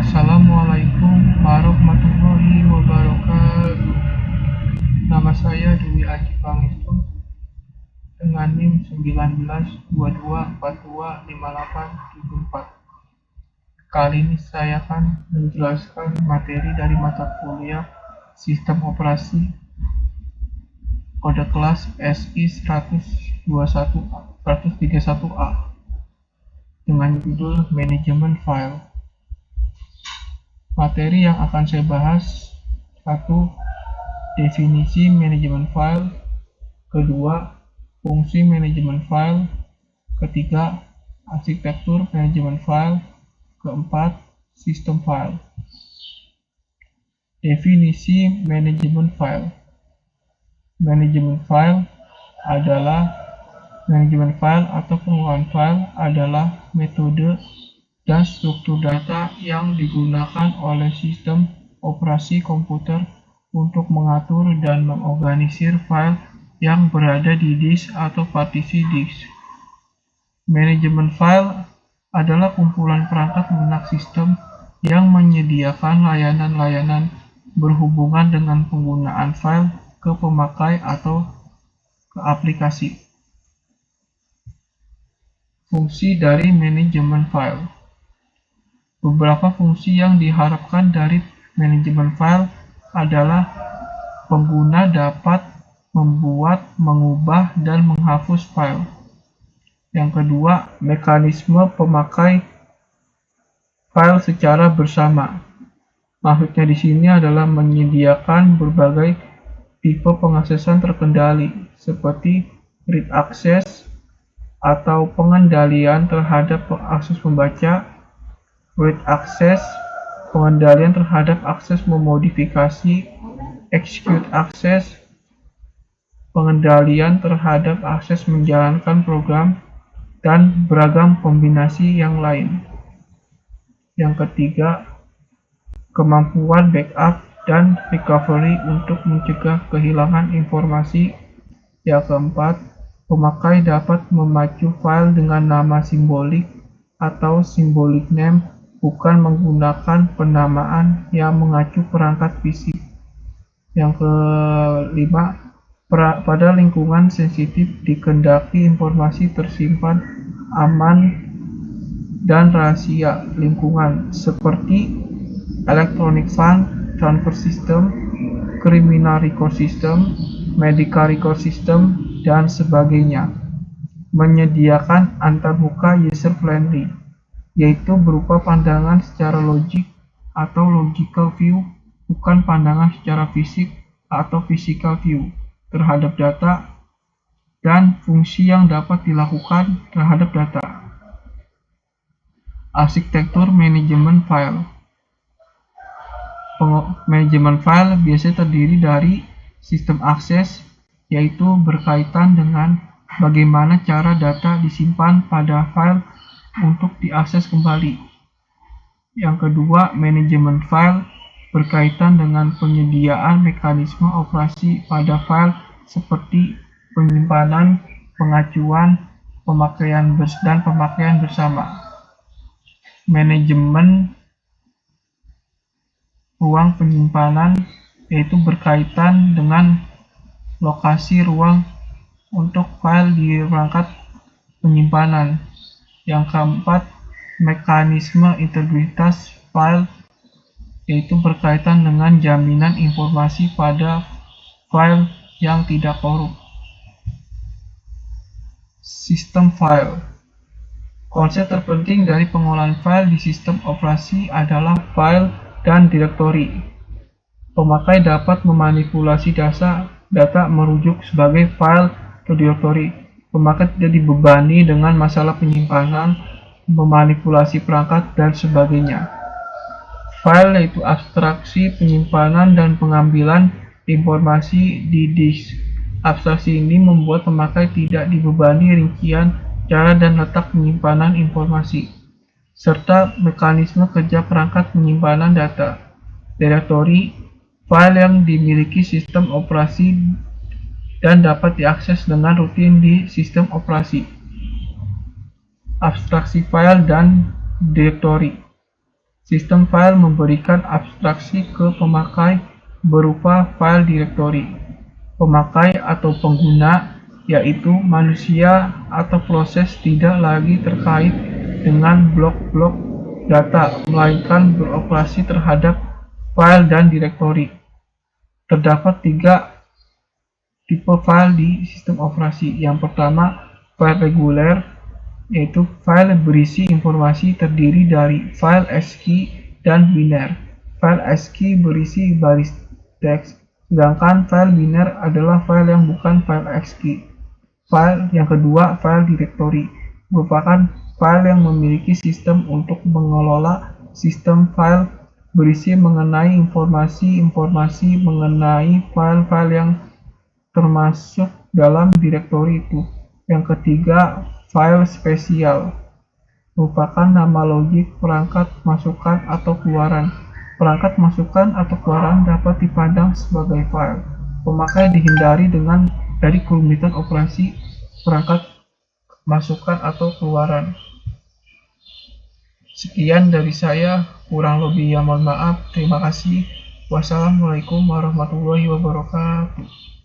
Assalamualaikum warahmatullahi wabarakatuh. Nama saya Dwi Aji Pangestu dengan NIM 1922425874. Kali ini saya akan menjelaskan materi dari mata kuliah Sistem Operasi Kode Kelas SI 131A dengan judul Manajemen File. Materi yang akan saya bahas: 1. Definisi manajemen file. 2. Fungsi manajemen file. 3. Arsitektur manajemen file. 4. Sistem file. Definisi manajemen file. Manajemen file atau pengelolaan file adalah metode dan struktur data yang digunakan oleh sistem operasi komputer untuk mengatur dan mengorganisir file yang berada di disk atau partisi disk. Manajemen file adalah kumpulan perangkat lunak sistem yang menyediakan layanan-layanan berhubungan dengan penggunaan file ke pemakai atau ke aplikasi. Fungsi dari manajemen file. Beberapa fungsi yang diharapkan dari manajemen file adalah pengguna dapat membuat, mengubah, dan menghapus file. Yang kedua, mekanisme pemakai file secara bersama. Maksudnya di sini adalah menyediakan berbagai tipe pengaksesan terkendali seperti read access atau pengendalian terhadap akses membaca, write access, pengendalian terhadap akses memodifikasi, execute access, pengendalian terhadap akses menjalankan program, dan beragam kombinasi yang lain. Yang ketiga, kemampuan backup dan recovery untuk mencegah kehilangan informasi. Yang keempat, pemakai dapat memacu file dengan nama simbolik atau symbolic name, bukan menggunakan penamaan yang mengacu perangkat fisik. Yang kelima, pada lingkungan sensitif dikehendaki informasi tersimpan aman dan rahasia lingkungan seperti electronic fund transfer system, criminal record system, medical record system, dan sebagainya. Menyediakan antarmuka user friendly, yaitu berupa pandangan secara logik atau logical view, bukan pandangan secara fisik atau physical view terhadap data dan fungsi yang dapat dilakukan terhadap data. Arsitektur manajemen file. Manajemen file biasanya terdiri dari sistem akses, yaitu berkaitan dengan bagaimana cara data disimpan pada file untuk diakses kembali. Yang kedua, manajemen file berkaitan dengan penyediaan mekanisme operasi pada file seperti penyimpanan, pengacuan, pemakaian bersama. Manajemen ruang penyimpanan, yaitu berkaitan dengan lokasi ruang untuk file di perangkat penyimpanan. Yang keempat, mekanisme integritas file, yaitu berkaitan dengan jaminan informasi pada file yang tidak korup. Sistem file. Konsep terpenting dari pengolahan file di sistem operasi adalah file dan direktori. Pemakai dapat memanipulasi data merujuk sebagai file atau direktori. Pemakai tidak dibebani dengan masalah penyimpanan, memanipulasi perangkat, dan sebagainya. File yaitu abstraksi penyimpanan dan pengambilan informasi di disk. Abstraksi ini membuat pemakai tidak dibebani rincian cara dan letak penyimpanan informasi, serta mekanisme kerja perangkat penyimpanan data. Direktori, file yang dimiliki sistem operasi dan dapat diakses dengan rutin di sistem operasi. Abstraksi file dan direktori. Sistem file memberikan abstraksi ke pemakai berupa file directory. Pemakai atau pengguna, yaitu manusia atau proses, tidak lagi terkait dengan blok-blok data, melainkan beroperasi terhadap file dan direktori. Terdapat 3 tipe file di sistem operasi. Yang pertama, file reguler, yaitu file berisi informasi terdiri dari file ASCII dan biner. File ASCII berisi baris teks, sedangkan file biner adalah file yang bukan file ASCII. File yang kedua, file directory, merupakan file yang memiliki sistem untuk mengelola sistem file berisi mengenai informasi-informasi mengenai file-file yang termasuk dalam direktori itu. Yang ketiga, file spesial, merupakan nama logik perangkat masukan atau keluaran. Perangkat masukan atau keluaran dapat dipandang sebagai file. Pemakai dihindari dari kerumitan operasi perangkat masukan atau keluaran. Sekian dari saya, kurang lebihnya mohon maaf. Terima kasih. Wassalamualaikum warahmatullahi wabarakatuh.